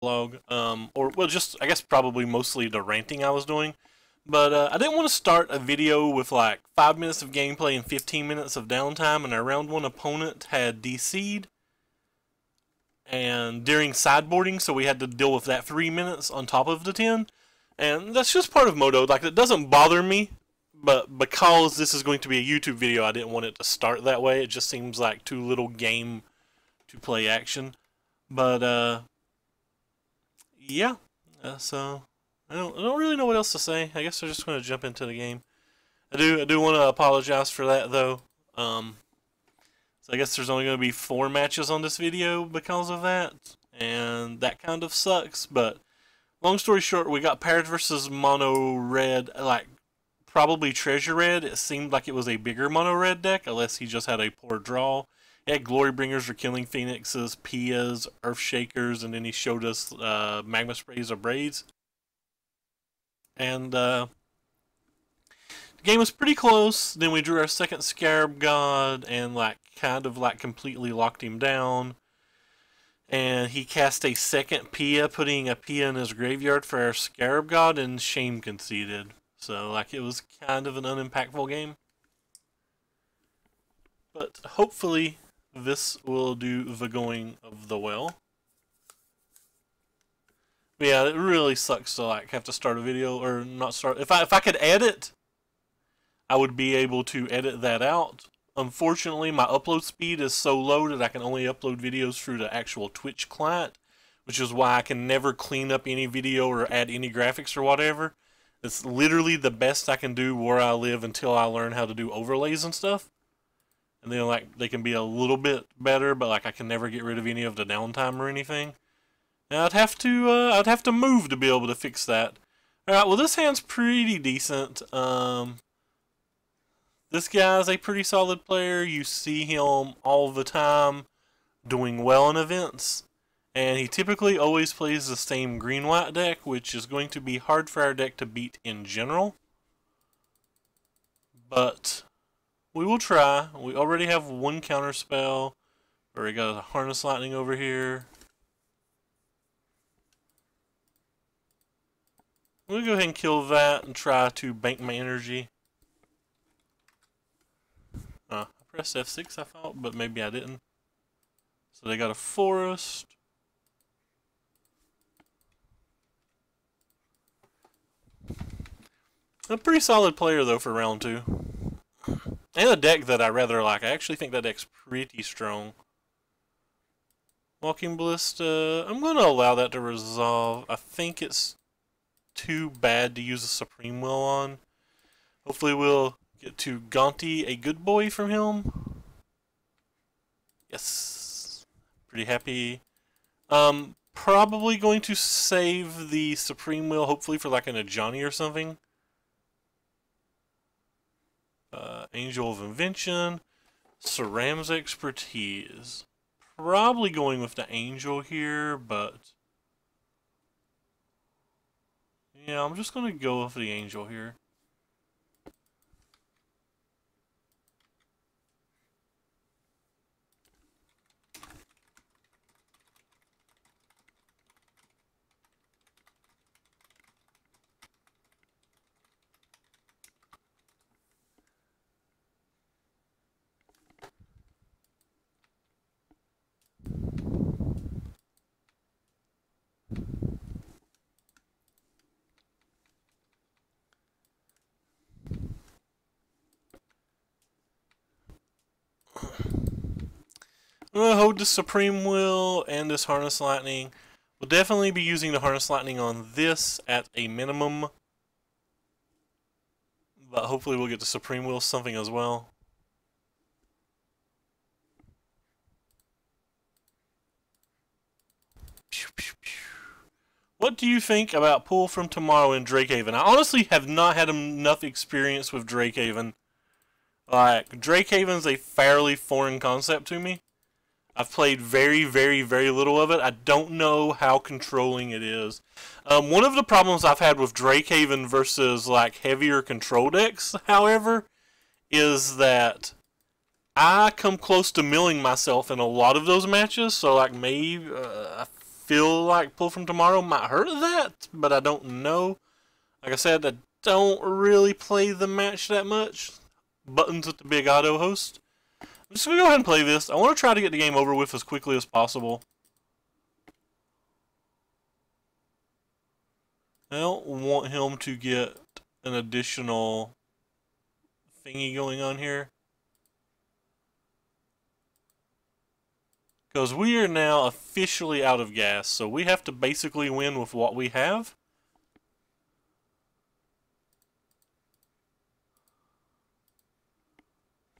vlog, or well, just I guess probably mostly the ranting I was doing. But I didn't want to start a video with like 5 minutes of gameplay and 15 minutes of downtime, and our round 1 opponent had DC'd and during sideboarding, so we had to deal with that 3 minutes on top of the 10. And that's just part of Modo. Like, it doesn't bother me, but because this is going to be a YouTube video, I didn't want it to start that way. It just seems like too little game to play action. But yeah, so I don't really know what else to say. I guess I'm just going to jump into the game. I do want to apologize for that though. So I guess there's only going to be 4 matches on this video because of that, and that kind of sucks. But long story short, we got paired versus mono red, like probably treasure red. It seemed like it was a bigger mono red deck, unless he just had a poor draw. He had Glory Bringers or Killing Phoenixes, Pias, Earth Shakers, and then he showed us Magma Sprays or Braids. And the game was pretty close. Then we drew our second Scarab God and kind of completely locked him down. And he cast a second Pia, putting a Pia in his graveyard for our Scarab God, and Shame conceded. So it was kind of an unimpactful game. But hopefully this will do the going of the well. But yeah, it really sucks to have to start a video or not start. If I could edit, I would be able to edit that out. Unfortunately, my upload speed is so low that I can only upload videos through the actual Twitch client, which is why I can never clean up any video or add any graphics or whatever. It's literally the best I can do where I live until I learn how to do overlays and stuff. And then they can be a little bit better, but I can never get rid of any of the downtime or anything. Now I'd have to move to be able to fix that. Alright, well this hand's pretty decent. This guy's a pretty solid player. You see him all the time doing well in events. And he typically always plays the same green-white deck, which is going to be hard for our deck to beat in general. But we will try. We already have 1 counter spell. We got a Harness Lightning over here. We'll go ahead and kill that and try to bank my energy. I pressed F6 I thought, but maybe I didn't. So they got a forest. A pretty solid player though for round 2. And a deck that I rather like. I actually think that deck's pretty strong. Walking Ballista, I'm going to allow that to resolve. I think it's too bad to use a Supreme Will on. Hopefully we'll get to Gonti, a good boy from him. Yes. Pretty happy. Probably going to save the Supreme Will, hopefully for an Ajani or something. Angel of Invention. Ceram's Expertise. Probably going with the Angel here, but yeah, I'm just going to go with the Angel here. I'm going to hold the Supreme Will and this Harness Lightning. We'll definitely be using the Harness Lightning on this at a minimum. But hopefully we'll get the Supreme Will something as well. What do you think about Pull from Tomorrow in Drakehaven? I honestly have not had enough experience with Drakehaven. Drakehaven's a fairly foreign concept to me. I've played very, very, very little of it. I don't know how controlling it is. One of the problems I've had with Drakehaven versus heavier control decks, however, is that I come close to milling myself in a lot of those matches. So maybe I feel like Pull from Tomorrow might hurt that, but I don't know. Like I said, I don't really play the match that much. Buttons with the big auto host. I'm just going to go ahead and play this. I want to try to get the game over with as quickly as possible. I don't want him to get an additional thingy going on here. Because we are now officially out of gas, so we have to basically win with what we have.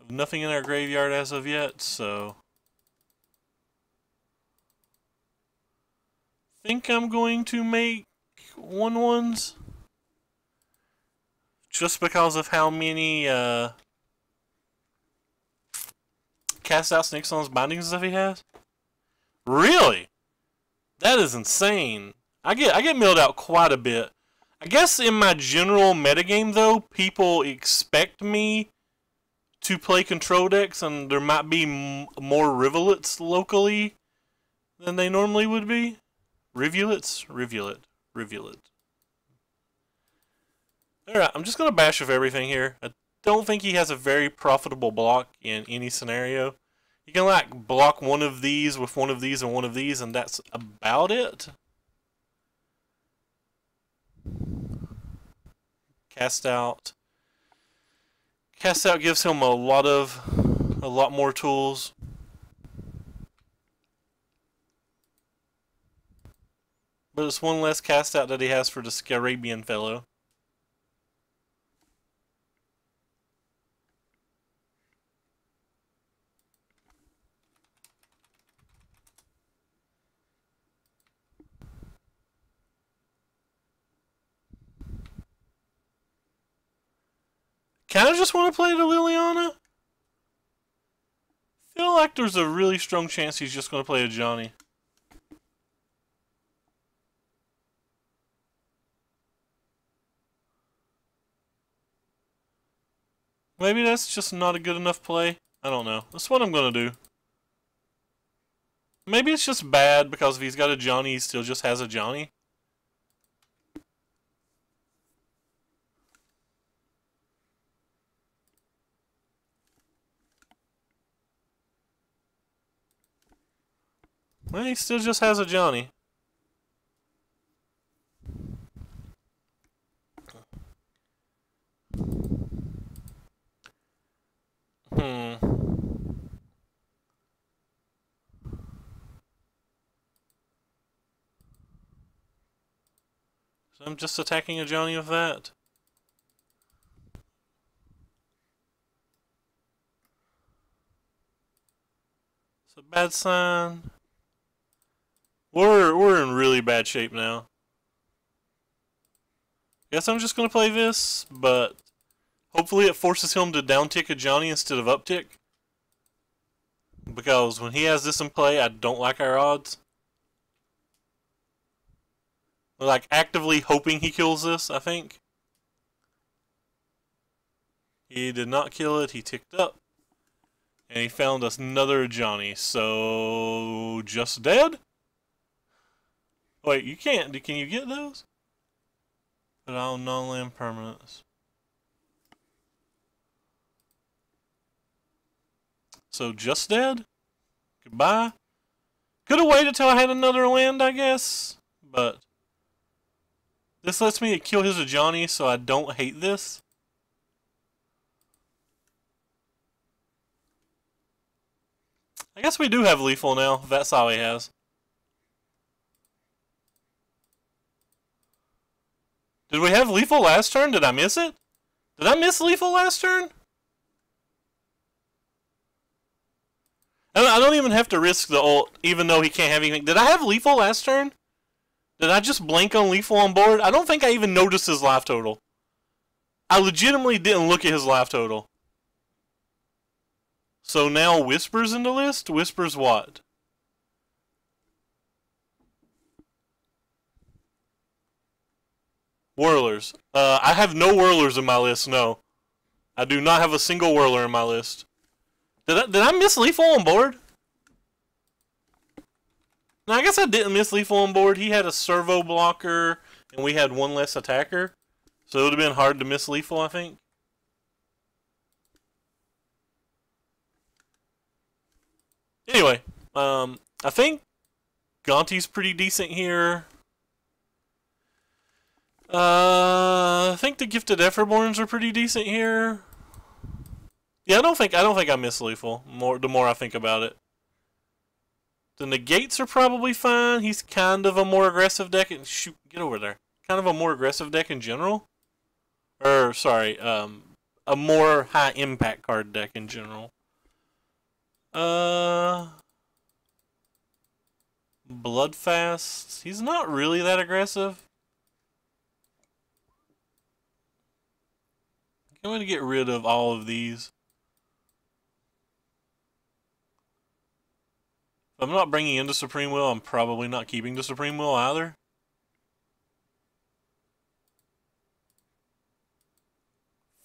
Nothing in our graveyard as of yet, so I think I'm going to make 1/1s just because of how many cast out Snake Stones bindings and stuff he has. Really? That is insane. I get milled out quite a bit. I guess in my general metagame though, people expect me to play control decks, and there might be more rivulets locally than they normally would be. Rivulets? Rivulet. Alright, I'm just going to bash with everything here. I don't think he has a very profitable block in any scenario. You can like block one of these with one of these and one of these, and that's about it. Cast out. Cast out gives him a lot more tools. But it's one less cast out that he has for the Scarabian fellow. Kinda just want to play the Liliana. Feel like there's a really strong chance he's just going to play a Johnny. Maybe that's just not a good enough play. I don't know. That's what I'm going to do. Maybe it's just bad because if he's got a Johnny, he still just has a Johnny. Well, he still just has a Johnny. So I'm just attacking a Johnny with that. It's a bad sign. We're in really bad shape now. Guess I'm just gonna play this, but hopefully it forces him to downtick a Johnny instead of uptick. Because when he has this in play, I don't like our odds. We're like actively hoping he kills this, I think. He did not kill it, he ticked up. And he found us another Johnny, so just dead? Wait, you can't. Can you get those? But all non-land permanents. So just dead? Goodbye? Could have waited till I had another land, I guess. But this lets me kill his Johnny, so I don't hate this. I guess we do have lethal now, if that's all he has. Did we have lethal last turn? Did I miss it? Did I miss lethal last turn? I don't even have to risk the ult, even though he can't have anything. Did I have lethal last turn? Did I just blank on lethal on board? I don't think I even noticed his life total. I legitimately didn't look at his life total. So now Whisper's in the list? Whisper's what? Whirlers. I have no Whirlers in my list, no. I do not have a single Whirler in my list. Did I miss lethal on board? Now, I guess I didn't miss lethal on board. He had a servo blocker, and we had one less attacker. So it would have been hard to miss lethal, I think. Anyway, I think Gonti's pretty decent here. I think the Gifted Efferborns are pretty decent here. Yeah, I don't think I miss lethal. The more I think about it. The negates are probably fine. He's kind of a more aggressive deck. Shoot, get over there. Kind of a more aggressive deck in general. Or sorry, a more high impact card deck in general. Bloodfast. He's not really that aggressive. I'm going to get rid of all of these. If I'm not bringing in the Supreme Will, I'm probably not keeping the Supreme Will either.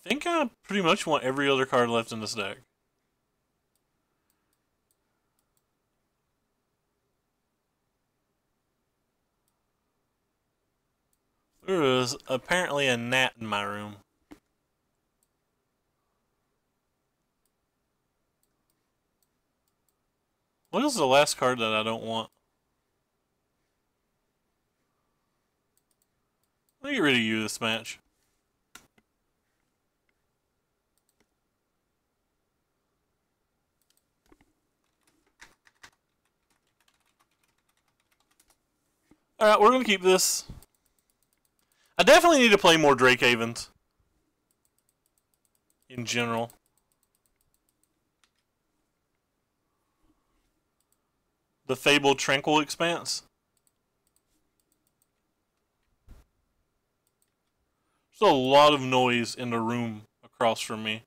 I think I pretty much want every other card left in this deck. There is apparently a gnat in my room. What is the last card that I don't want? Let me get rid of you this match. Alright, we're going to keep this. I definitely need to play more Drake Havens. In general. The Fabled Tranquil Expanse. There's a lot of noise in the room across from me.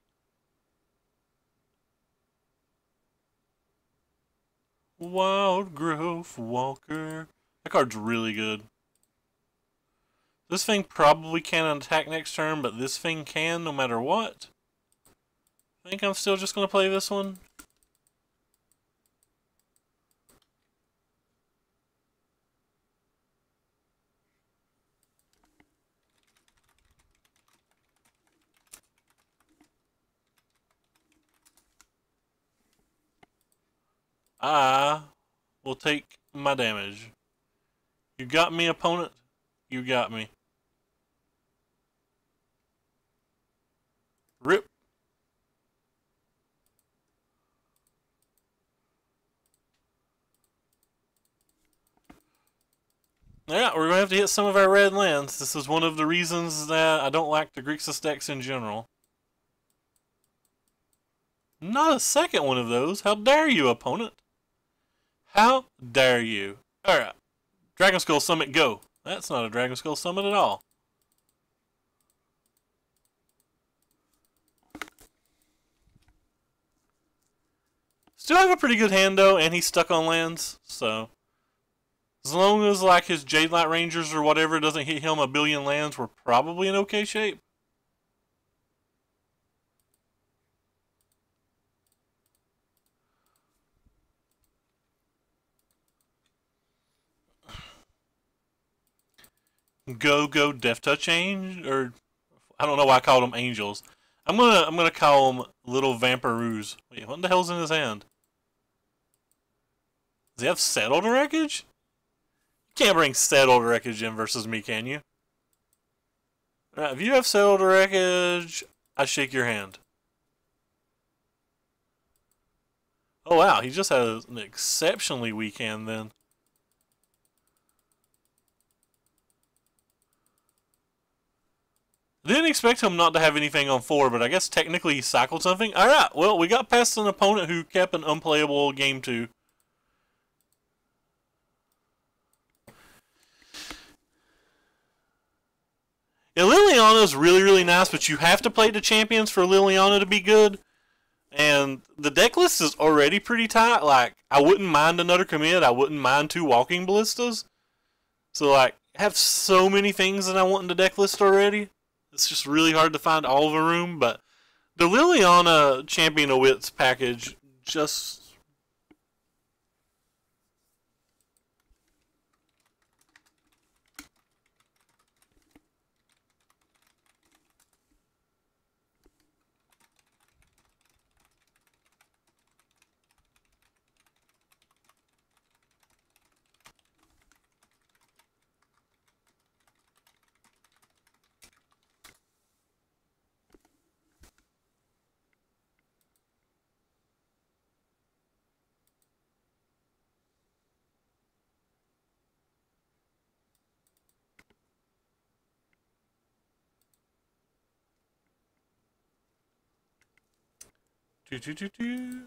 Wild Growth Walker. That card's really good. This thing probably can't attack next turn, but this thing can no matter what. I think I'm still just going to play this one. I will take my damage. You got me, opponent. You got me. Rip. Yeah, we're going to have to hit some of our red lands. This is one of the reasons that I don't like the Grixis decks in general. Not a second one of those. How dare you, opponent? How dare you? Alright. Dragon Skull Summit, go. That's not a Dragon Skull Summit at all. Still have a pretty good hand, though, and he's stuck on lands, so... As long as, like, his Jade Light Rangers or whatever doesn't hit him a billion lands, we're probably in okay shape. Go Death Touch Angel, or I don't know why I called them angels. I'm gonna call them little vampiroos. Wait, what the hell's in his hand? Does he have Settled Wreckage? You can't bring Settled Wreckage in versus me, can you? Alright, if you have Settled Wreckage, I shake your hand. Oh wow, he just has an exceptionally weak hand then. Didn't expect him not to have anything on 4, but I guess technically he cycled something. Alright, well, we got past an opponent who kept an unplayable game 2. Yeah, Liliana's really, really nice, but you have to play the champions for Liliana to be good. And the deck list is already pretty tight. Like, I wouldn't mind another commit. I wouldn't mind 2 Walking Ballistas. So, like, I have so many things that I want in the deck list already. It's just really hard to find all of a room, but the Liliana Champion of Wits package just... Do, do, do, do.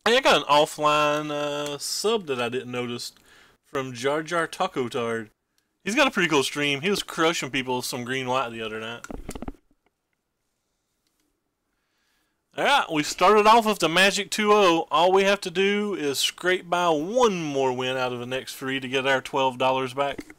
Hey, I got an offline sub that I didn't notice from Jar Jar Taco Tard. He's got a pretty cool stream. He was crushing people with some green white the other night. Alright, we started off with the Magic 2-0. All we have to do is scrape by one more win out of the next 3 to get our $12 back.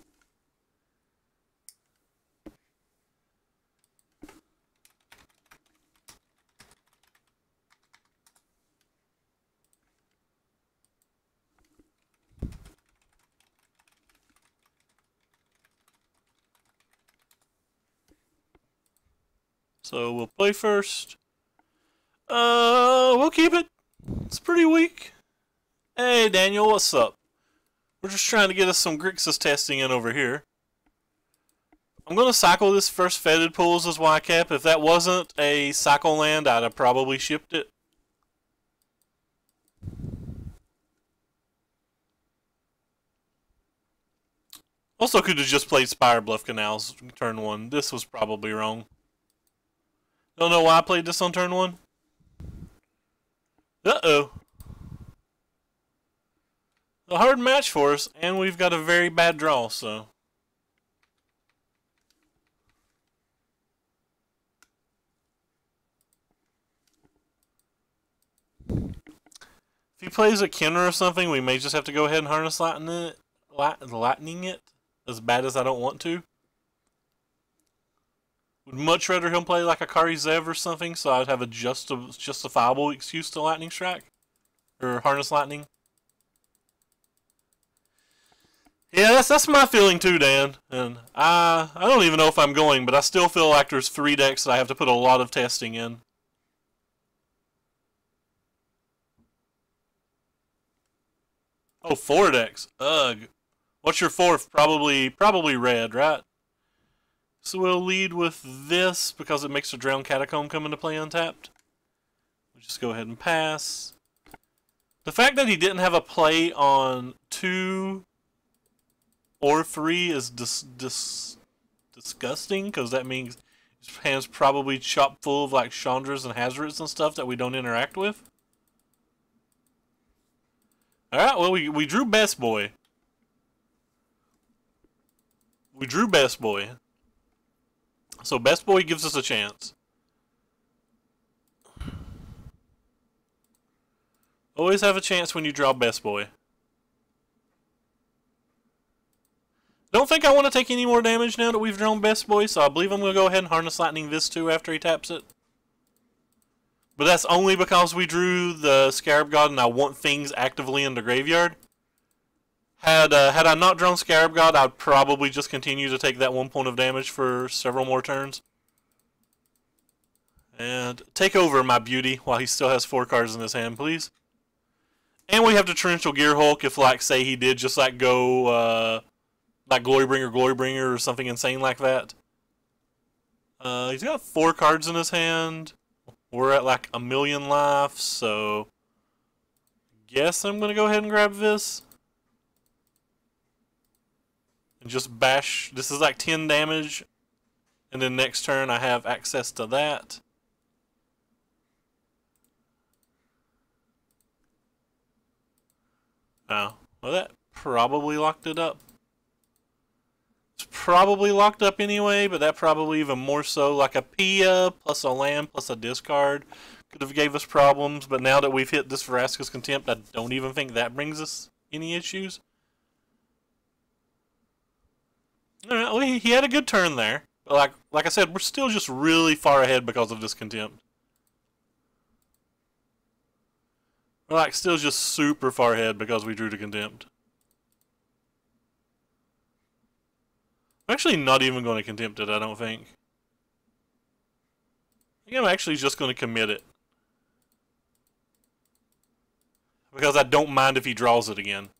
So we'll play first. We'll keep it. It's pretty weak. Hey, Daniel, what's up? We're just trying to get us some Grixis testing in over here. I'm going to cycle this first Fetid Pools as YCAP. If that wasn't a cycle land, I'd have probably shipped it. Also could have just played Spire Bluff Canals turn 1. This was probably wrong. Don't know why I played this on turn 1. Uh-oh. A hard match for us, and we've got a very bad draw, so. If he plays a Kenner or something, we may just have to go ahead and harness lightning it, as bad as I don't want to. Would much rather him play like a Kari Zev or something, so I'd have a justifiable excuse to lightning strike. Or harness lightning. Yeah, that's my feeling too, Dan. And I don't even know if I'm going, but I still feel like there's 3 decks that I have to put a lot of testing in. Oh, 4 decks. Ugh. What's your 4th? Probably red, right? So we'll lead with this because it makes the Drowned Catacomb come into play untapped. We'll just go ahead and pass. The fact that he didn't have a play on 2 or 3 is disgusting, because that means his hand's probably chock full of like Chandras and Hazards and stuff that we don't interact with. Alright, well we drew Best Boy. We drew Best Boy. So Best Boy gives us a chance. Always have a chance when you draw Best Boy. Don't think I want to take any more damage now that we've drawn Best Boy, so I believe I'm going to go ahead and Harness Lightning this too after he taps it. But that's only because we drew the Scarab God and I want things actively in the graveyard. Had I not drawn Scarab God, I'd probably just continue to take that 1 point of damage for several more turns. And take over, my beauty, while he still has 4 cards in his hand, please. And we have the Torrential Gear Hulk if, like, say he did just, like, go, like Glorybringer, or something insane like that. He's got 4 cards in his hand. We're at, like, 1,000,000 life, so guess I'm going to go ahead and grab this. And just bash. This is like 10 damage. And then next turn I have access to that. Oh, well that probably locked it up. It's probably locked up anyway, but that probably even more so. Like a Pia plus a land plus a discard could have gave us problems. But now that we've hit this Vraska's Contempt, I don't even think that brings us any issues. Alright, well, he had a good turn there. But like I said, we're still just really far ahead because of this Contempt. We're like still just super far ahead because we drew the Contempt. I'm actually not even going to Contempt it, I don't think. I think I'm actually just going to commit it. Because I don't mind if he draws it again.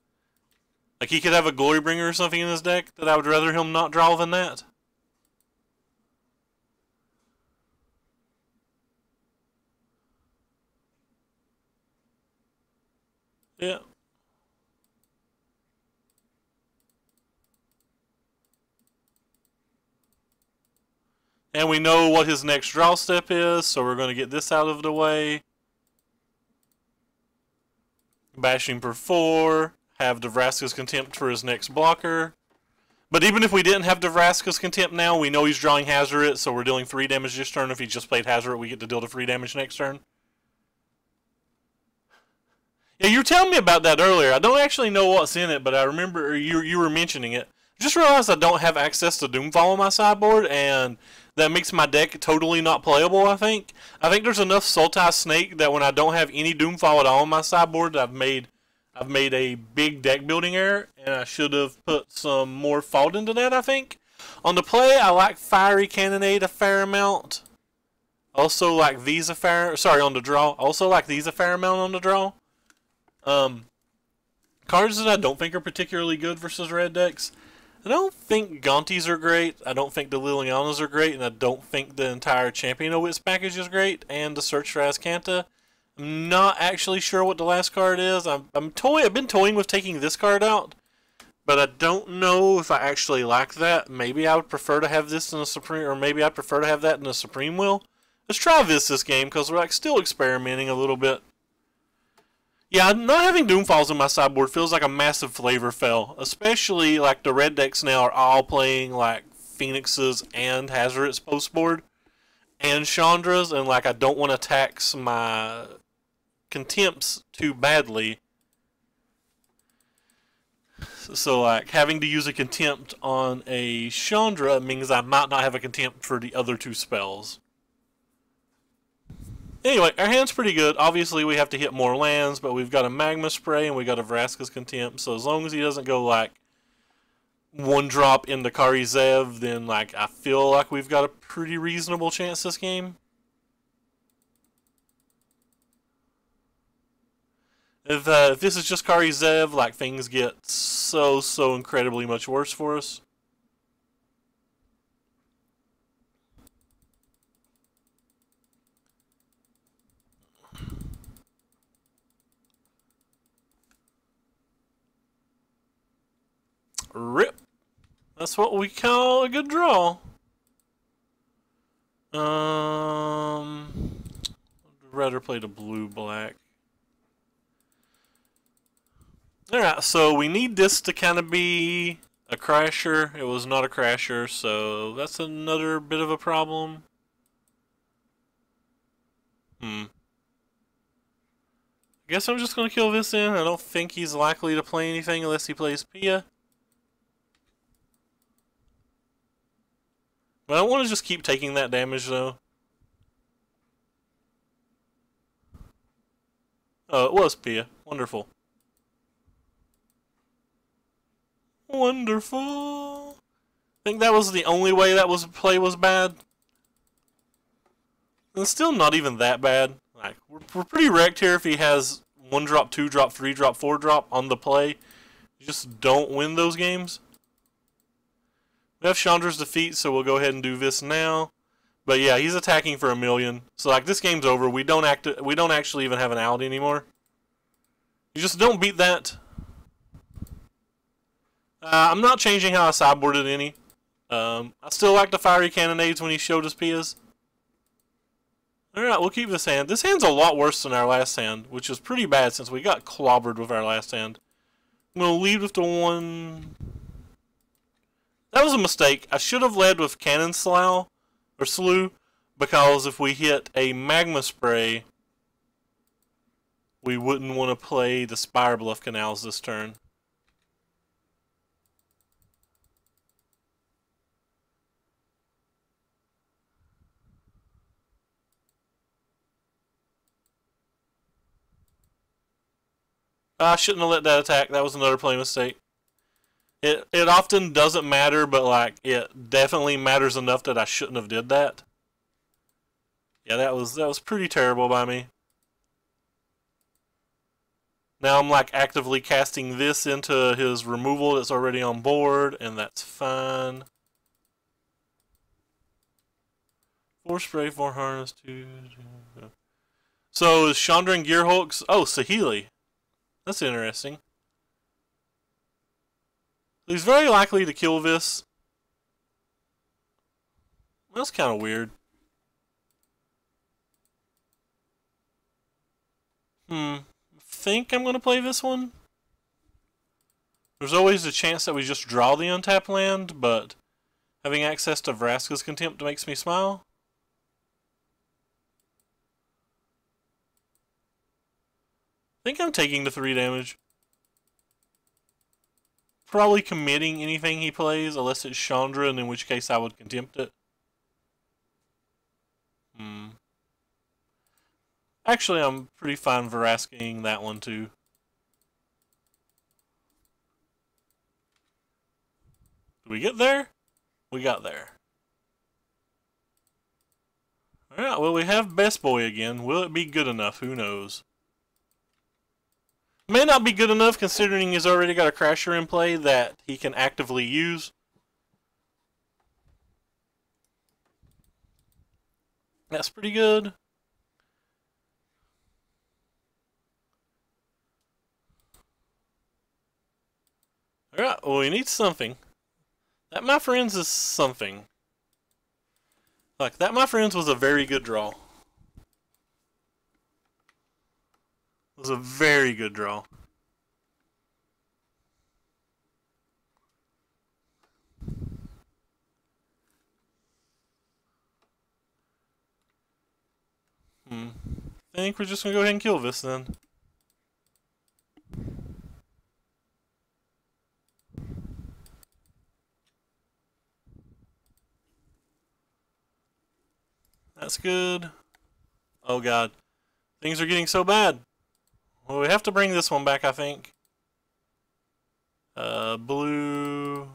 Like, he could have a Glorybringer or something in his deck that I would rather him not draw than that. Yeah. And we know what his next draw step is, so we're going to get this out of the way. Bashing per 4. Have Vraska's Contempt for his next blocker. But even if we didn't have Vraska's Contempt now, we know he's drawing Hazoret, so we're dealing 3 damage this turn. If he just played Hazoret, we get to deal the 3 damage next turn. Yeah, you were telling me about that earlier. I don't actually know what's in it, but I remember you were mentioning it. Just realized I don't have access to Doomfall on my sideboard, and that makes my deck totally not playable, I think. I think there's enough Sultai Snake that when I don't have any Doomfall at all on my sideboard, I've made a big deck building error, and I should have put some more thought into that, I think. On the play, I like Fiery Cannonade a fair amount. Also like these a fair... Sorry, on the draw. Also like these a fair amount on the draw. Cards that I don't think are particularly good versus red decks. I don't think Gaunties are great. I don't think the Lilianas are great, and I don't think the entire Champion of Wits package is great, and the Search for Azcanta. I'm not actually sure what the last card is. I've been toying with taking this card out, but I don't know if I actually like that. Maybe I would prefer to have this in a Supreme, or maybe I'd prefer to have that in a Supreme Will. Let's try this game, because we're like still experimenting a little bit. Yeah, not having Doomfalls in my sideboard feels like a massive flavor fail. Especially, like, the red decks now are all playing, like, Phoenixes and Hazarets postboard. And Chandras, and, like, I don't want to tax my Contempts too badly. So, like, having to use a Contempt on a Chandra means I might not have a Contempt for the other 2 spells. Anyway, our hand's pretty good. Obviously, we have to hit more lands, but we've got a Magma Spray and we got a Vraska's Contempt. So as long as he doesn't go, like, 1-drop into Kari Zev, then, like, I feel like we've got a pretty reasonable chance this game. If this is just Kari Zev, like, things get so incredibly much worse for us. Rip. That's what we call a good draw. I'd rather play the blue-black. Alright, so we need this to kind of be a crasher. It was not a crasher, so that's another bit of a problem. I guess I'm just going to kill this in. I don't think he's likely to play anything unless he plays Pia. But I want to just keep taking that damage, though. Oh, it was Pia. Wonderful. Wonderful. I think that was the only way that play was bad. And it's still not even that bad. Like, we're pretty wrecked here if he has 1-drop, 2-drop, 3-drop, 4-drop on the play. You just don't win those games. We have Chandra's Defeat, so we'll go ahead and do this now. But yeah, he's attacking for 1,000,000. So like this game's over. We don't actually even have an out anymore. You just don't beat that. I'm not changing how I sideboarded any. I still like the Fiery Cannonades when he showed us Pias. Alright, we'll keep this hand. This hand's a lot worse than our last hand, which is pretty bad since we got clobbered with our last hand. I'm going to lead with the 1... That was a mistake. I should have led with Cannon Slough, or Slew, because if we hit a Magma Spray, we wouldn't want to play the Spire Bluff Canals this turn. I shouldn't have let that attack. That was another play mistake. It often doesn't matter, but like it definitely matters enough that I shouldn't have did that. Yeah, that was pretty terrible by me. Now I'm like actively casting this into his removal that's already on board, and that's fine. 4 spray, 4 harness, 2. So is Chandra and Gearhulk's. Oh, Saheeli. That's interesting. He's very likely to kill this. That's kind of weird. Think I'm going to play this one. There's always a chance that we just draw the untapped land, but having access to Vraska's Contempt makes me smile. I think I'm taking the 3 damage. Probably committing anything he plays, unless it's Chandra, and in which case I would Contempt it. Actually, I'm pretty fine Vraskaing that one too. Did we get there? We got there. Alright, well we have Best Boy again. Will it be good enough? Who knows? May not be good enough considering he's already got a Crasher in play that he can actively use. That's pretty good. Alright, well we need something. That, my friends, is something. Like, that, my friends, was a very good draw. It was a very good draw. I think we're just going to go ahead and kill this then. That's good. Oh god. Things are getting so bad. Well, we have to bring this one back, I think. Blue.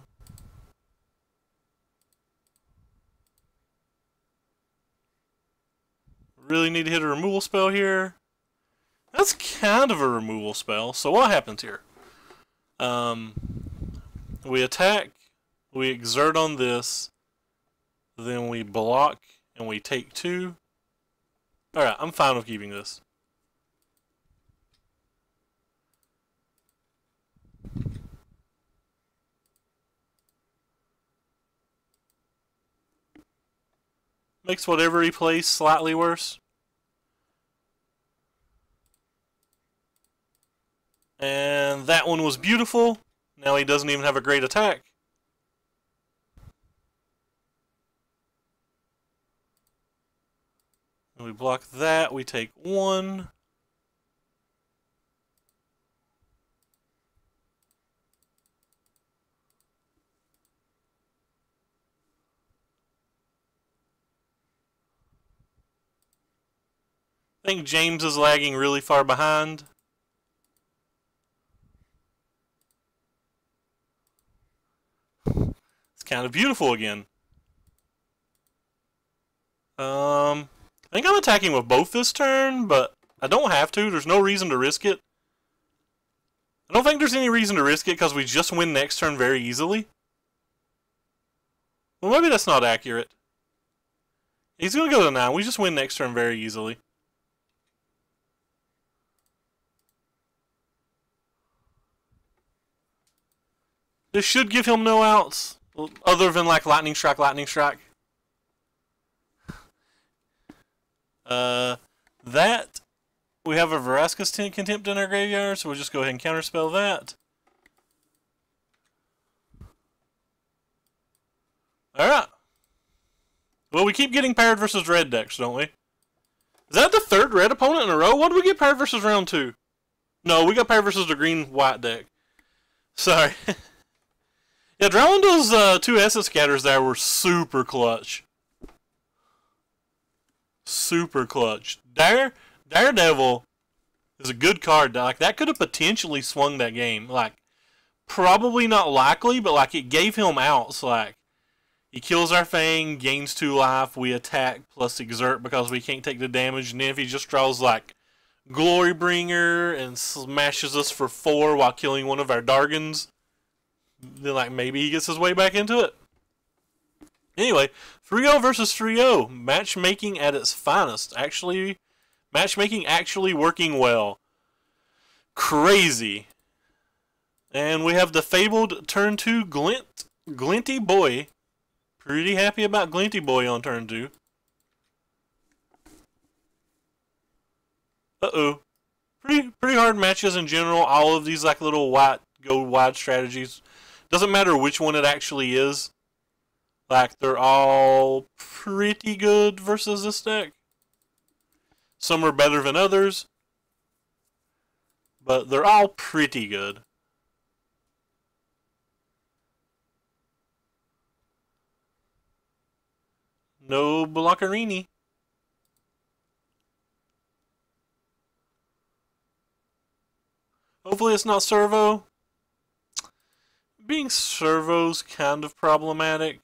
Really need to hit a removal spell here. That's kind of a removal spell. So what happens here? We attack, we exert on this, then we block, and we take 2. Alright, I'm fine with keeping this. Makes whatever he plays slightly worse. And that one was beautiful. Now he doesn't even have a great attack. And we block that, we take 1. I think James is lagging really far behind. It's kind of beautiful again. I think I'm attacking with both this turn, but I don't have to. There's no reason to risk it. I don't think there's any reason to risk it because we just win next turn very easily. Well, maybe that's not accurate. He's going to go to 9. We just win next turn very easily. This should give him no outs, other than like Lightning Strike, Lightning Strike. That, we have a Vraska's Contempt in our graveyard, so we'll just go ahead and counterspell that. Alright. Well, we keep getting paired versus red decks, don't we? Is that the 3rd red opponent in a row? What did we get paired versus round 2? No, we got paired versus the green-white deck. Sorry. Yeah, drawing those 2 Essence Scatters there were super clutch. Super clutch. Daredevil is a good card. Like, that could have potentially swung that game. Like, probably not likely, but like it gave him outs. Like, he kills our Fang, gains 2 life, we attack plus exert because we can't take the damage, and then if he just draws like Glorybringer and smashes us for 4 while killing one of our Dargans, then like maybe he gets his way back into it. Anyway, 3-0 versus 3-0. Matchmaking at its finest. Matchmaking actually working well. Crazy. And we have the fabled turn 2 Glinty Boy. Pretty happy about Glinty Boy on turn 2. Uh-oh. Pretty hard matches in general. All of these like little go wide strategies. Doesn't matter which one it actually is. Like, they're all pretty good versus this deck. Some are better than others. But they're all pretty good. No Blockerini. Hopefully it's not Servo. Being Servo's kind of problematic.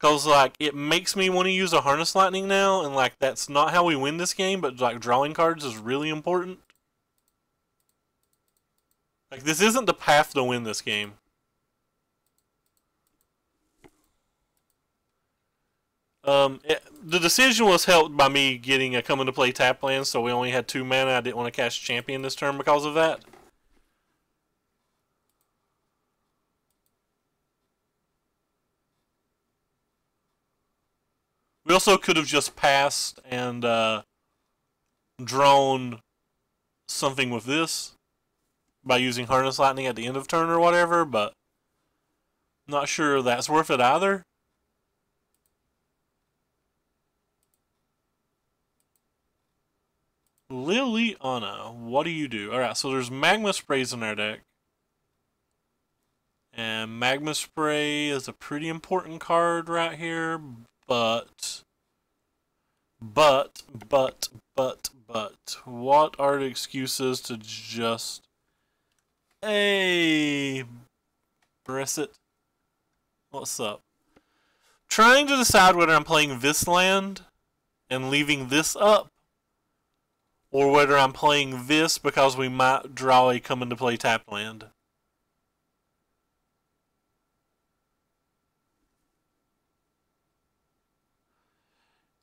Because, like, it makes me want to use a Harness Lightning now, and, like, that's not how we win this game, but, like, drawing cards is really important. Like, this isn't the path to win this game. The decision was helped by me getting a come into play tap land, so we only had 2 mana. I didn't want to cast Champion this turn because of that. We also could have just passed and drawn something with this by using Harness Lightning at the end of turn or whatever, but not sure that's worth it either. Liliana, what do you do? Alright, so there's Magma Sprays in our deck. And Magma Spray is a pretty important card right here, but what are the excuses to just Brisset? What's up? Trying to decide whether I'm playing this land and leaving this up, or whether I'm playing this because we might draw a come into play tap land.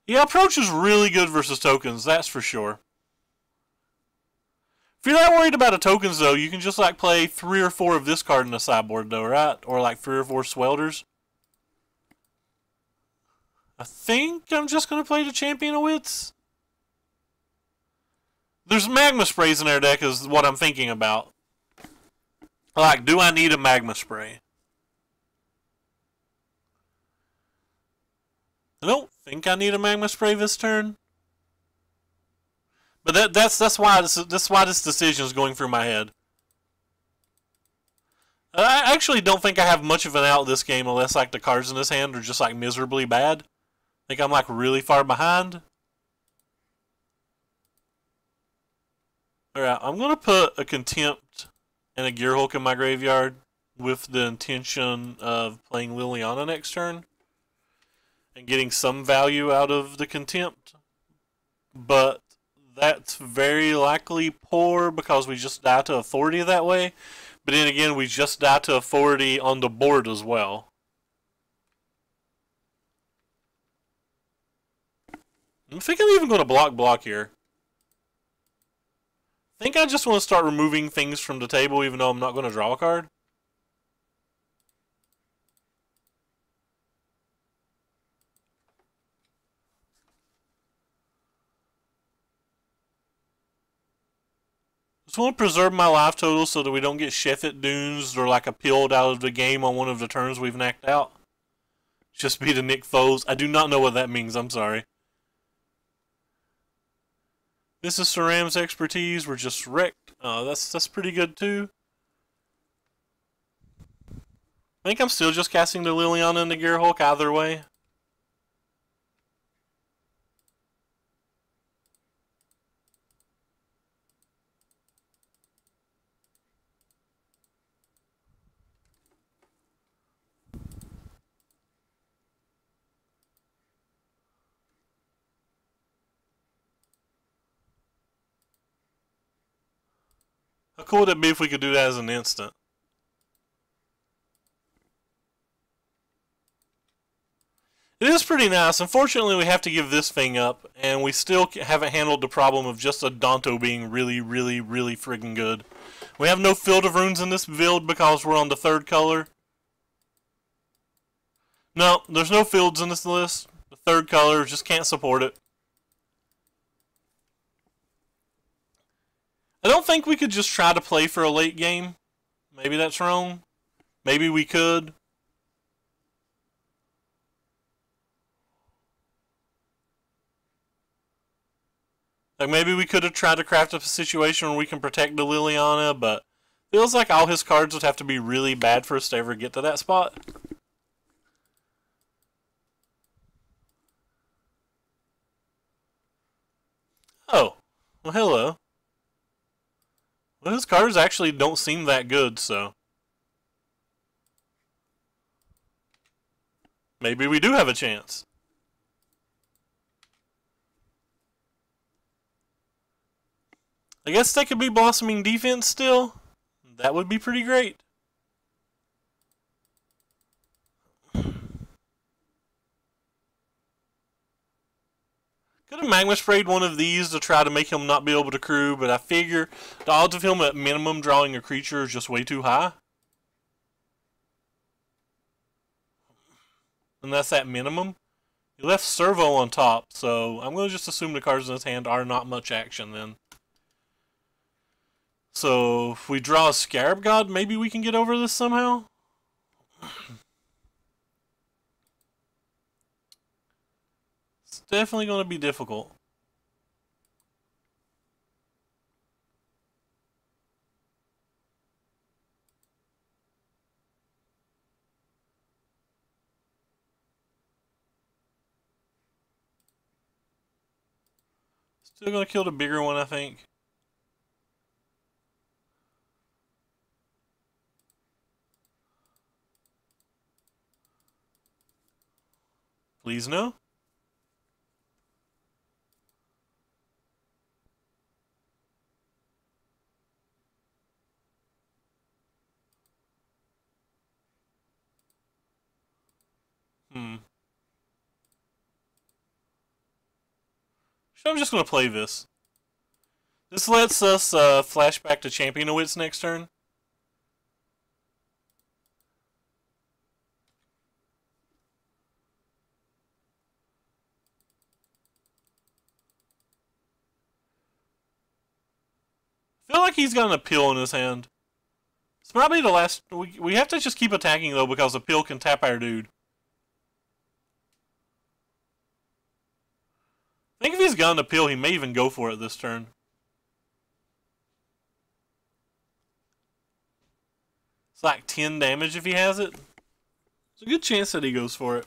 Yeah, approach is really good versus tokens, that's for sure. If you're not worried about the tokens, though, you can just like play 3 or 4 of this card in the sideboard, though, right? Or like 3 or 4 Swelders. I think I'm just going to play the Champion of Wits. There's Magma Sprays in our deck is what I'm thinking about. Like, do I need a Magma Spray? I don't think I need a Magma Spray this turn. But that's why this decision is going through my head. I actually don't think I have much of an out this game unless like the cards in this hand are just like miserably bad. I think I'm like really far behind. Alright, I'm gonna put a Contempt and a Gearhulk in my graveyard with the intention of playing Liliana next turn and getting some value out of the Contempt. But that's very likely poor because we just die to authority that way. But then again, we just die to authority on the board as well. I think I'm even going to block here. I think I just want to start removing things from the table even though I'm not going to draw a card. Just want to preserve my life total so that we don't get Sheffet Dunes or like appealed out of the game on one of the turns we've knocked out. Just be the Nick Foles. I do not know what that means, I'm sorry. This is Saram's expertise. We're just wrecked. Oh, that's pretty good too. I think I'm still just casting the Liliana and the Gearhulk either way. How cool would it be if we could do that as an instant? It is pretty nice. Unfortunately, we have to give this thing up, and we still haven't handled the problem of just a Danto being really, really, really friggin' good. We have no Field of Runes in this build because we're on the third color. No, there's no fields in this list. The third color just can't support it. I don't think we could just try to play for a late game. Maybe that's wrong. Maybe we could. Like maybe we could have tried to craft up a situation where we can protect the Liliana, but feels like all his cards would have to be really bad for us to ever get to that spot. Oh, well hello. Well, his cards actually don't seem that good, so maybe we do have a chance. I guess they could be blossoming defense still. That would be pretty great. Could have magma sprayed one of these to try to make him not be able to crew, but I figure the odds of him at minimum drawing a creature is just way too high. And that's at minimum. He left Servo on top, so I'm going to just assume the cards in his hand are not much action then. So if we draw a Scarab God, maybe we can get over this somehow? It's definitely going to be difficult. Still going to kill the bigger one, I think. Please no. I'm just going to play this. This lets us flash back to Champion of Wits next turn. I feel like he's got an Appeal in his hand. It's probably the last... We have to just keep attacking, though, because Appeal can tap our dude. I think if he's got an Appeal, he may even go for it this turn. It's like 10 damage if he has it. There's a good chance that he goes for it.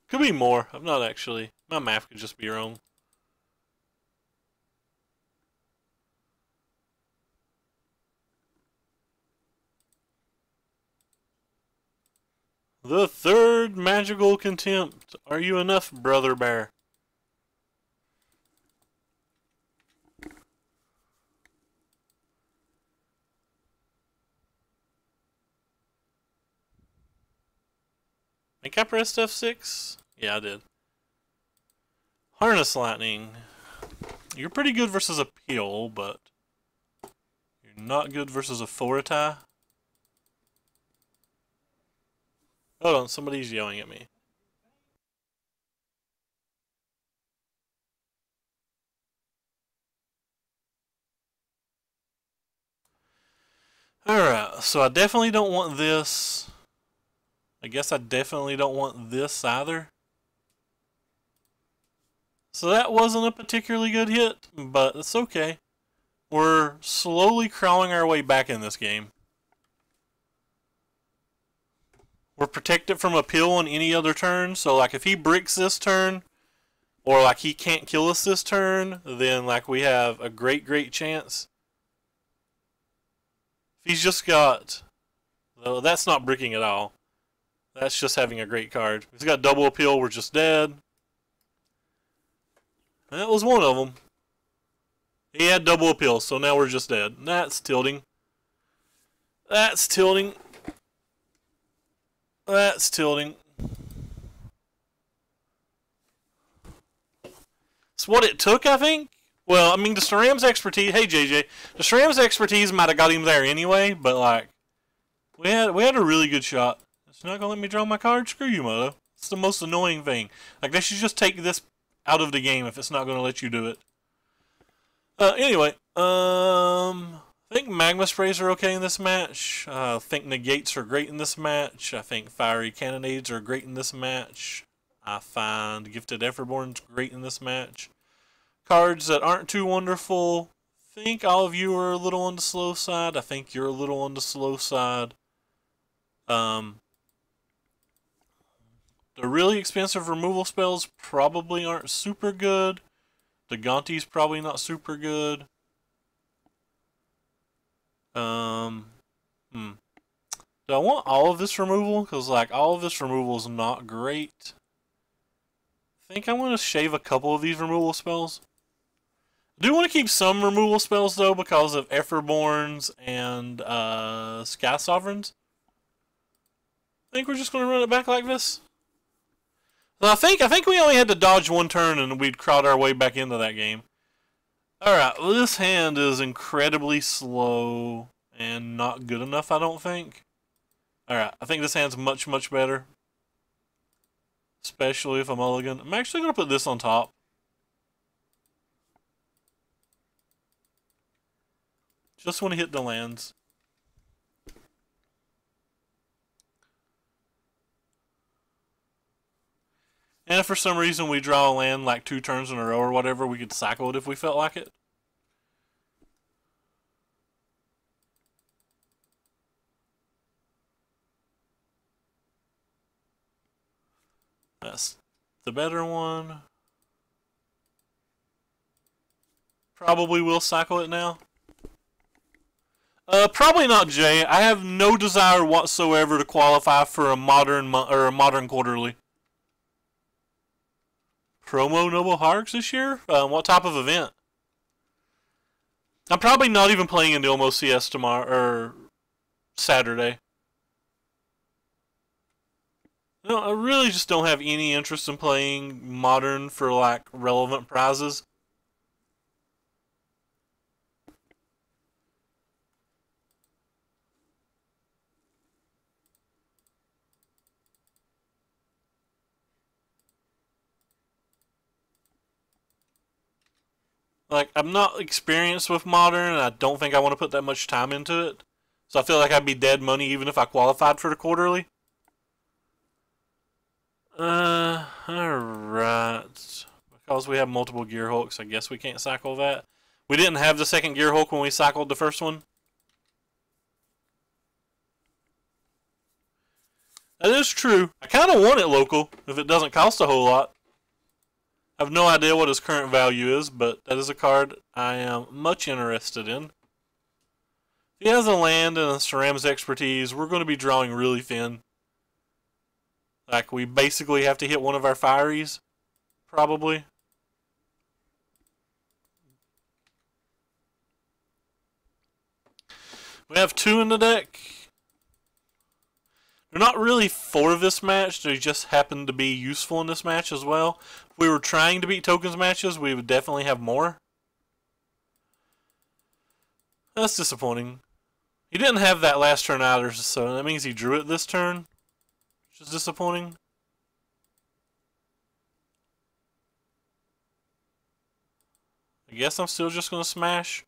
Could be more. I'm not actually. My math could just be wrong. The third magical contempt. Are you enough, brother bear? I think I pressed F6? Yeah, I did. Harness Lightning. You're pretty good versus Appeal, but you're not good versus Authority. Hold on, somebody's yelling at me. Alright, so I definitely don't want this. I guess I definitely don't want this either. So that wasn't a particularly good hit, but it's okay. We're slowly crawling our way back in this game. We're protected from Appeal on any other turn, so like if he bricks this turn, or like he can't kill us this turn, then like we have a great chance. If He's just got... Well, that's not bricking at all. That's just having a great card. He's got double appeal, we're just dead. That was one of them. He had double appeal, so now we're just dead. That's tilting. That's tilting. That's tilting. It's what it took, I think. Well, I mean, the Saram's expertise... Hey, JJ. The Saram's expertise might have got him there anyway, but, like... We had a really good shot. It's not going to let me draw my card? Screw you, Moto. It's the most annoying thing. Like, they should just take this out of the game if it's not going to let you do it. Anyway, I think Magma Sprays are okay in this match. I think Negates are great in this match. I think Fiery Cannonades are great in this match. I find Gifted Everborn's great in this match. Cards that aren't too wonderful. I think all of you are a little on the slow side. I think you're a little on the slow side. The really expensive removal spells probably aren't super good. The Gonti's probably not super good. Do I want all of this removal? Because, like, all of this removal is not great. I think I'm going to shave a couple of these removal spells. I do want to keep some removal spells, though, because of Everborns and Sky Sovereigns. I think we're just going to run it back like this. So I think we only had to dodge one turn and we'd crawled our way back into that game. Alright, well, this hand is incredibly slow and not good enough, I don't think. Alright, I think this hand's much, much better. Especially if I'm mulligan. I'm actually going to put this on top. Just want to hit the lands. And if for some reason we draw a land like 2 turns in a row or whatever, we could cycle it if we felt like it. That's the better one. Probably will cycle it now. Probably not, Jay. I have no desire whatsoever to qualify for a modern quarterly. Promo Noble Harks this year? What type of event? I'm probably not even playing in the Ilmo CS tomorrow or Saturday. No, I really just don't have any interest in playing modern for like relevant prizes. Like, I'm not experienced with Modern, and I don't think I want to put that much time into it. So I feel like I'd be dead money even if I qualified for the quarterly. Alright. Because we have multiple Gear Hulks, I guess we can't cycle that. We didn't have the second Gear Hulk when we cycled the first one. That is true. I kind of want it local, if it doesn't cost a whole lot. I have no idea what his current value is, but that is a card I am much interested in. If he has a land and a Ceramics expertise, we're going to be drawing really thin. Like, we basically have to hit one of our Firies, probably. We have 2 in the deck. They're not really for this match, they just happen to be useful in this match as well. If we were trying to beat tokens matches, we would definitely have more. That's disappointing. He didn't have that last turn either, so that means he drew it this turn, which is disappointing. I guess I'm still just going to smash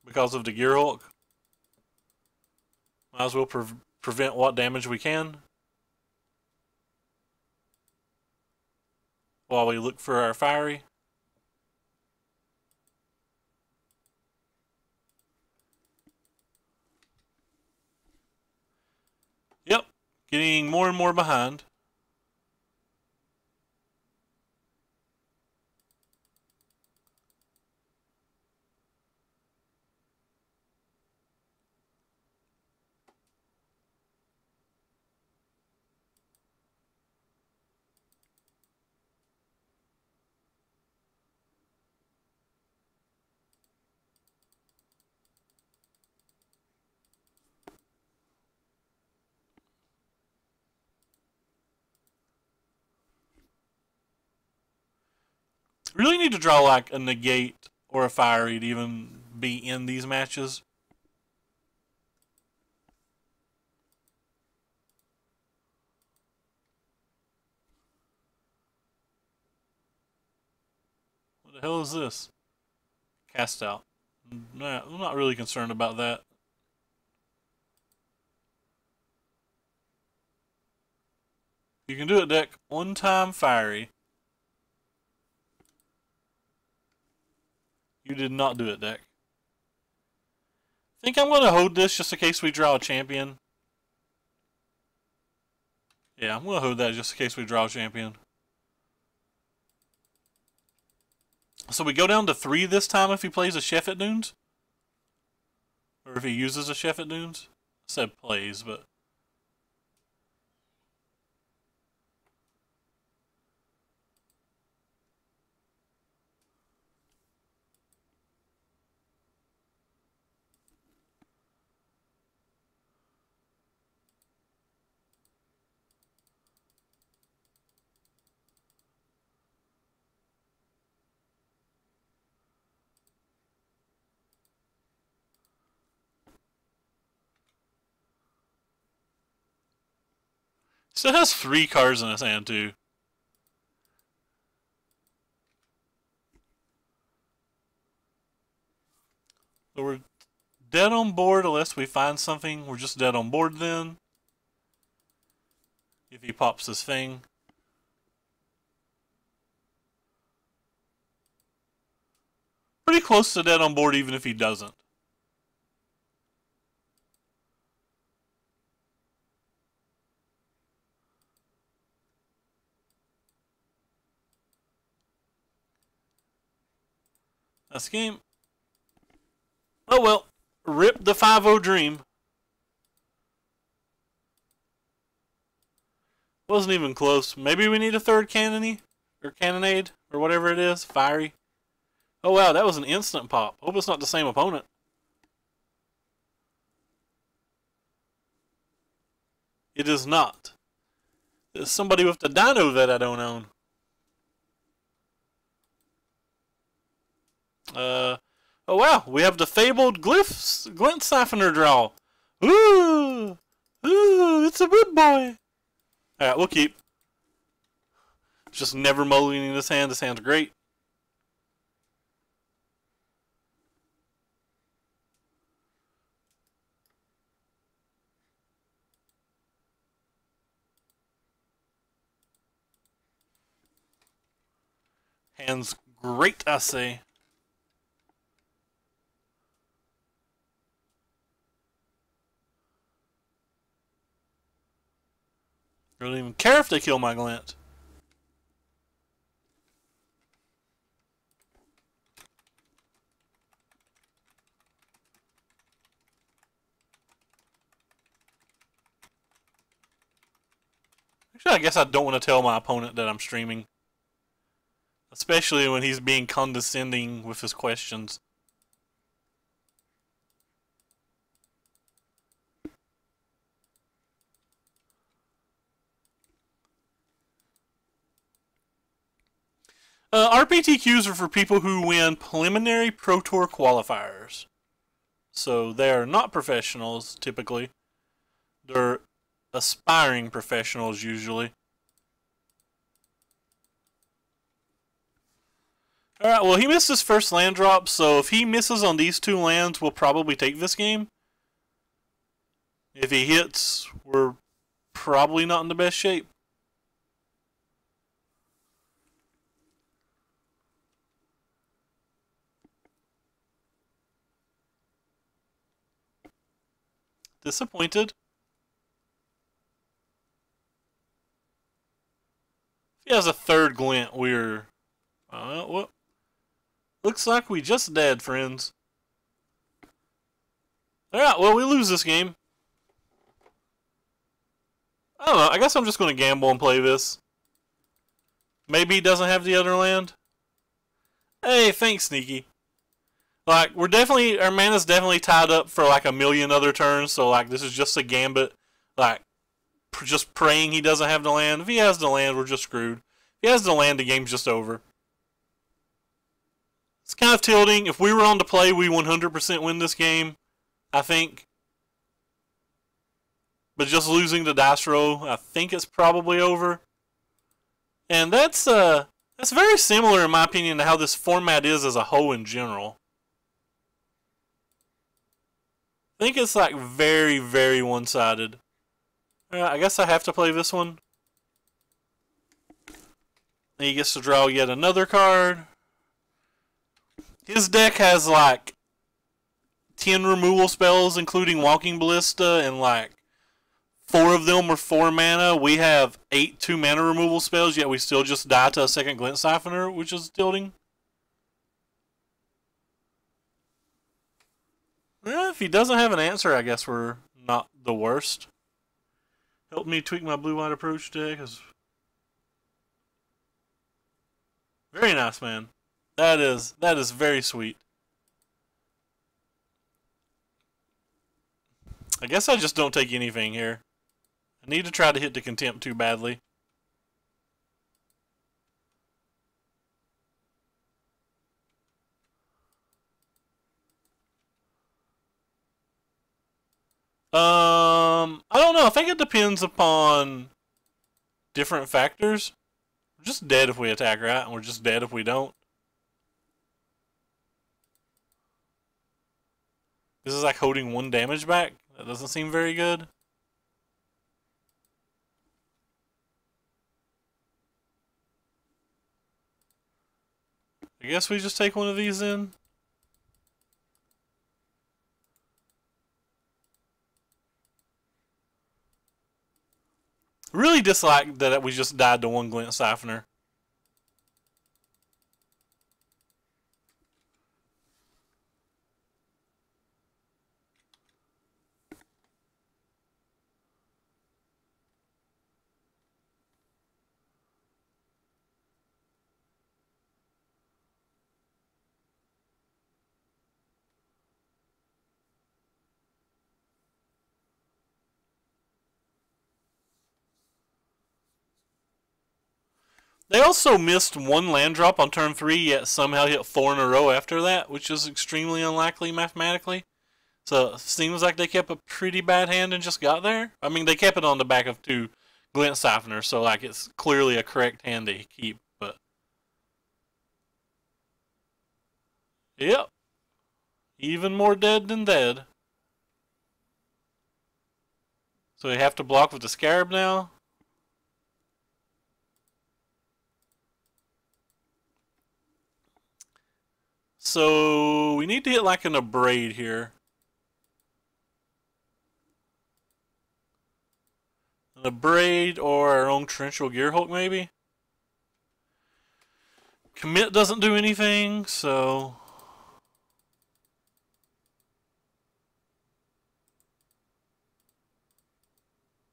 because of the Gear Hulk. Might as well prevent what damage we can while we look for our Fiery. Yep, getting more and more behind. Really need to draw like a negate or a fiery to even be in these matches. What the hell is this? Cast out. Nah, I'm not really concerned about that. You can do it, deck. One time fiery. You did not do it, deck. I think I'm going to hold this just in case we draw a champion. Yeah, I'm going to hold that just in case we draw a champion. So we go down to 3 this time if he plays a Chef at Dunes? Or if he uses a Chef at Dunes? I said plays, but... Still has 3 cards in his hand, too. So we're dead on board unless we find something. We're just dead on board then. If he pops this thing. Pretty close to dead on board even if he doesn't. That's the game. Oh well. Rip the 5-0 dream. Wasn't even close. Maybe we need a third cannony? Or cannonade? Or whatever it is. Fiery. Oh wow, that was an instant pop. Hope it's not the same opponent. It is not. It's somebody with the dino that I don't own. Oh wow, we have the fabled glint siphoner draw. Ooh, it's a good boy. Alright, we'll keep. Just never mulliganing this hand. This hand's great. Hand's great, I say. I don't even care if they kill my glint. Actually, I guess I don't want to tell my opponent that I'm streaming. Especially when he's being condescending with his questions. RPTQs are for people who win preliminary Pro Tour qualifiers. So they are not professionals, typically. They're aspiring professionals, usually. Alright, well, he missed his first land drop, so if he misses on these 2 lands, we'll probably take this game. If he hits, we're probably not in the best shape. Disappointed. If he has a third glint, we're... well, looks like we just dead, friends. Alright, well, we lose this game. I don't know, I guess I'm just going to gamble and play this. Maybe he doesn't have the other land. Hey, thanks, Sneaky. Like, we're definitely, our mana's definitely tied up for like a million other turns, so like, this is just a gambit. Like, just praying he doesn't have the land. If he has the land, we're just screwed. If he has the land, the game's just over. It's kind of tilting. If we were on to play, we 100% win this game, I think. But just losing the dice roll, I think it's probably over. And that's very similar, in my opinion, to how this format is as a whole in general. I think it's like very, very one-sided. I guess I have to play this one. And he gets to draw yet another card. His deck has like 10 removal spells, including Walking Ballista, and like 4 of them are 4 mana. We have 8 2-mana removal spells, yet we still just die to a second Glint Siphoner, which is tilting. Well, if he doesn't have an answer, I guess we're not the worst. Help me tweak my blue-white approach deck. Very nice, man. That is very sweet. I guess I just don't take anything here. I need to try to hit the contempt too badly. I don't know. I think it depends upon different factors. We're just dead if we attack, right? And we're just dead if we don't. This is like holding 1 damage back. That doesn't seem very good. I guess we just take one of these in. Really dislike that we just died to 1 Glint Siphoner. They also missed 1 land drop on turn 3, yet somehow hit 4 in a row after that, which is extremely unlikely mathematically. So it seems like they kept a pretty bad hand and just got there. I mean, they kept it on the back of 2 Glint Siphoners, so like it's clearly a correct hand to keep. But yep, even more dead than dead. So we have to block with the Scarab now. So we need to hit like an Abrade here. An Abrade or our own Torrential Gearhulk maybe. Commit doesn't do anything, so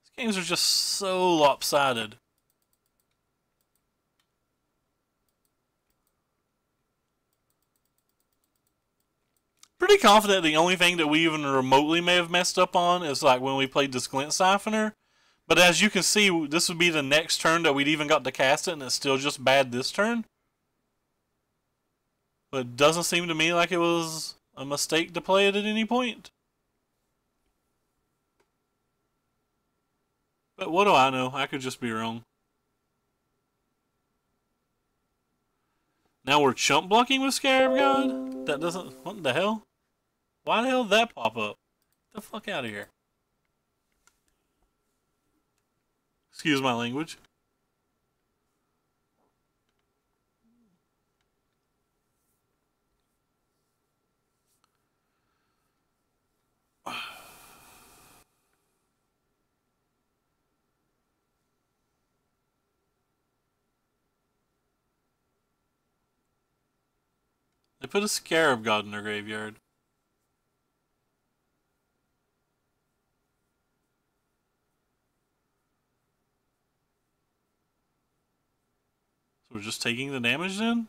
these games are just so lopsided. Pretty confident the only thing that we even remotely may have messed up on is like when we played this Glint Siphoner. But as you can see, this would be the next turn that we'd even got to cast it, and it's still just bad this turn. But it doesn't seem to me like it was a mistake to play it at any point. But what do I know? I could just be wrong. Now we're chump blocking with Scarab God? That doesn't... What the hell? Why the hell did that pop up? Get the fuck out of here. Excuse my language. They put a Scarab God in their graveyard. So we're just taking the damage then?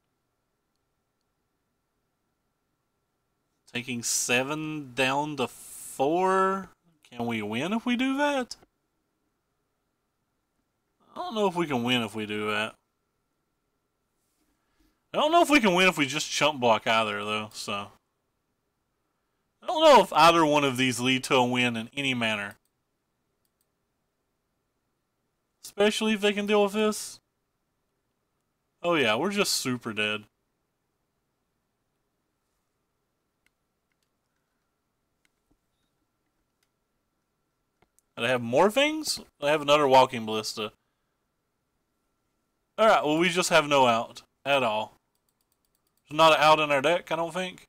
Taking 7 down to 4? Can we win if we do that? I don't know if we can win if we do that. I don't know if we can win if we just chump block either, though, so. I don't know if either one of these lead to a win in any manner. Especially if they can deal with this. Oh yeah, we're just super dead. Do I have more things? I have another walking ballista. Alright, well we just have no out at all. There's not an out in our deck, I don't think.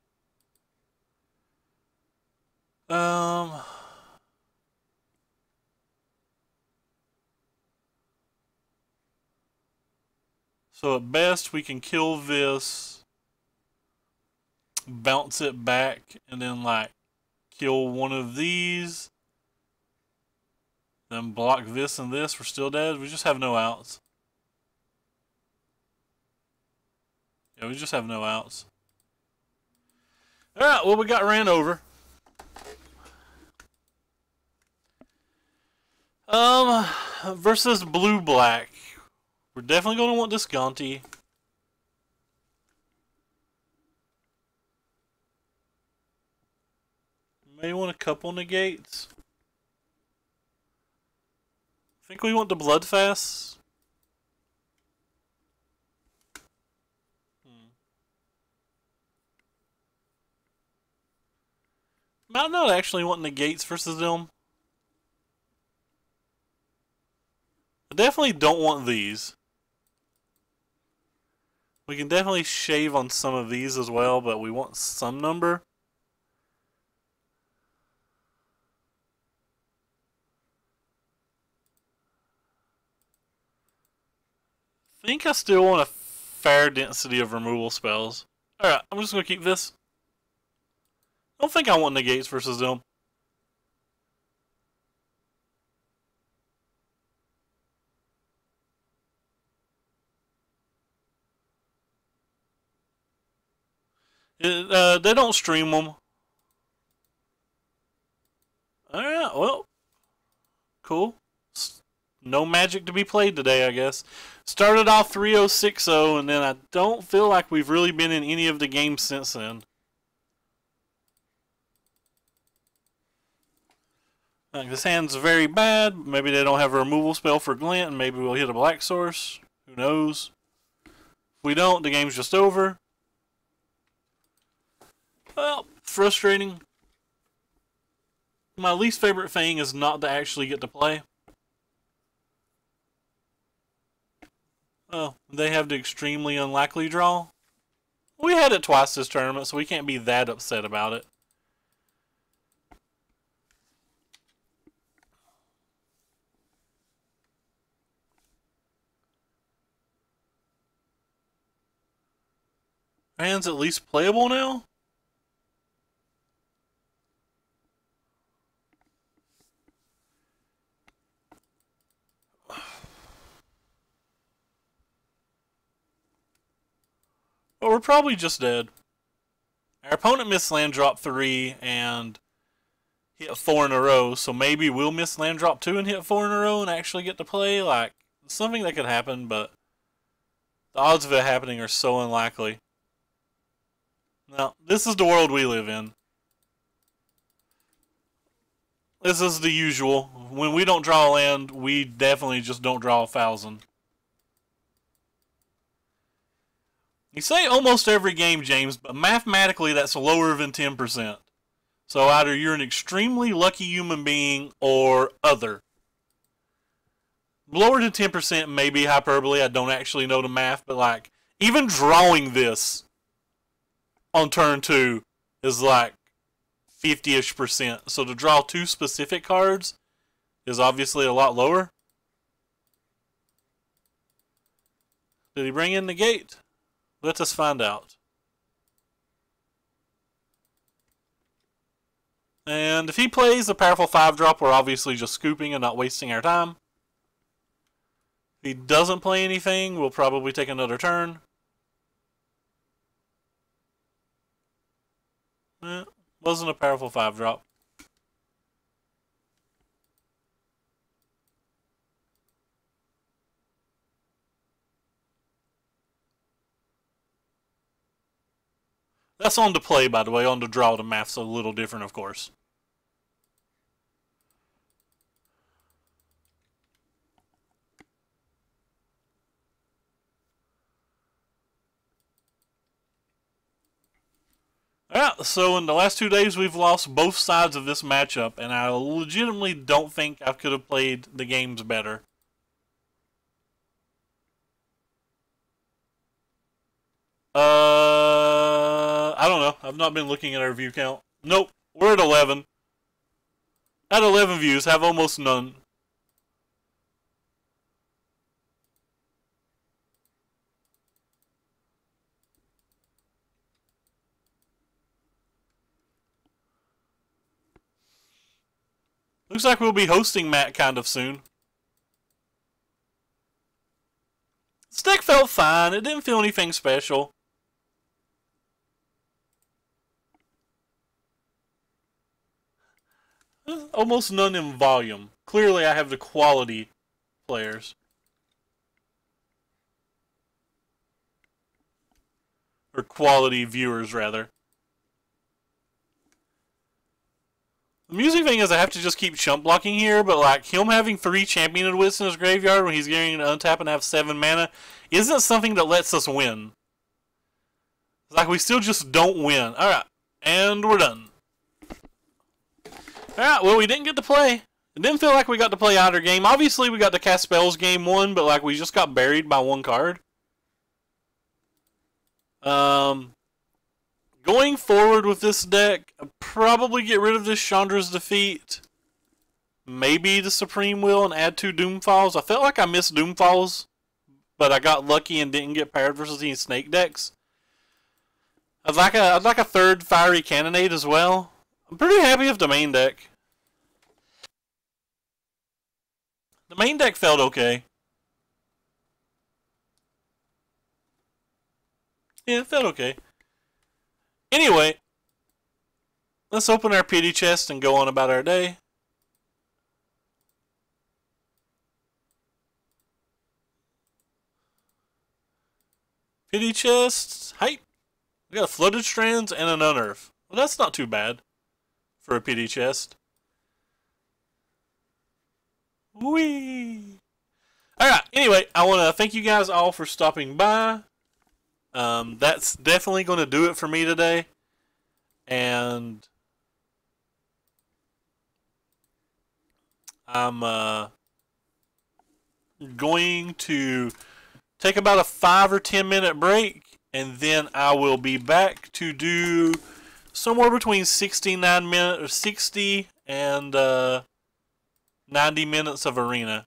So at best we can kill this, bounce it back, and then like kill one of these. Then block this and this. We're still dead. We just have no outs. Yeah, we just have no outs. Alright, well we got ran over. Versus blue-black. We're definitely going to want this Gonti. May want a couple negates. I think we want the Bloodfast. Might not actually want negates versus them. I definitely don't want these. We can definitely shave on some of these as well, but we want some number. I think I still want a fair density of removal spells. Alright, I'm just going to keep this. I don't think I want negates versus them. They don't stream them. Alright, well. Cool. No magic to be played today, I guess. Started off 3-0-6-0, and then I don't feel like we've really been in any of the games since then. Like, this hand's very bad. Maybe they don't have a removal spell for Glint, and maybe we'll hit a black source. Who knows? If we don't, the game's just over. Well, frustrating. My least favorite thing is not to actually get to play. Oh, they have the extremely unlikely draw. We had it twice this tournament, so we can't be that upset about it. Hand's at least playable now? But we're probably just dead. Our opponent missed land drop 3 and hit 4 in a row, so maybe we'll miss land drop 2 and hit 4 in a row and actually get to play. Like, something that could happen, but the odds of it happening are so unlikely. Now, this is the world we live in. This is the usual. When we don't draw a land, we definitely just don't draw 1,000. You say almost every game, James, but mathematically that's lower than 10%. So either you're an extremely lucky human being or other. Lower than 10% may be hyperbole. I don't actually know the math, but like, even drawing this on turn 2 is like 50-ish%. So to draw 2 specific cards is obviously a lot lower. Did he bring in the gate? Let us find out. And if he plays a powerful 5-drop, we're obviously just scooping and not wasting our time. If he doesn't play anything, we'll probably take another turn. Wasn't a powerful 5-drop. That's on to play, by the way. On to draw, the math's a little different, of course. Alright, so in the last 2 days, we've lost both sides of this matchup, and I legitimately don't think I could have played the games better. I don't know. I've not been looking at our view count. Nope, we're at 11. At 11 views, have almost none. Looks like we'll be hosting Matt kind of soon. This deck felt fine. It didn't feel anything special. Almost none in volume. Clearly I have the quality players. Or quality viewers, rather. The music thing is I have to just keep chump blocking here, but like him having 3 Championed Wits in his graveyard when he's getting an untap and have 7 mana isn't something that lets us win. It's like we still just don't win. Alright, and we're done. Alright, well we didn't get to play. It didn't feel like we got to play either game. Obviously we got to cast spells game 1, but like we just got buried by 1 card. Going forward with this deck, I'll probably get rid of this Chandra's Defeat. Maybe the Supreme Will and add 2 Doomfalls. I felt like I missed Doomfalls, but I got lucky and didn't get paired versus any snake decks. I'd like a 3rd Fiery Cannonade as well. I'm pretty happy with the main deck. The main deck felt okay. Yeah, it felt okay. Anyway, let's open our pity chest and go on about our day. Pity chest, hype. We got Flooded Strands and an Unearth. Well, that's not too bad for a pity chest. Whee! Alright, anyway, I want to thank you guys all for stopping by. That's definitely going to do it for me today. And I'm going to take about a 5 or 10 minute break, and then I will be back to do somewhere between 69 minutes or 60 and 90 minutes of arena.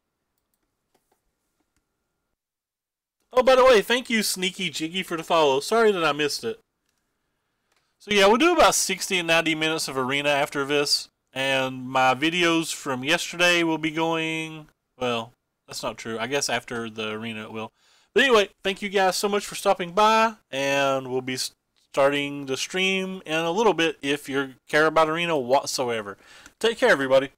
Oh, by the way, thank you, Sneaky Jiggy, for the follow. Sorry that I missed it. So yeah, we'll do about 60 and 90 minutes of arena after this. And my videos from yesterday will be going... Well, that's not true. I guess after the arena it will. But anyway, thank you guys so much for stopping by. And we'll be starting the stream in a little bit if you care about arena whatsoever. Take care, everybody.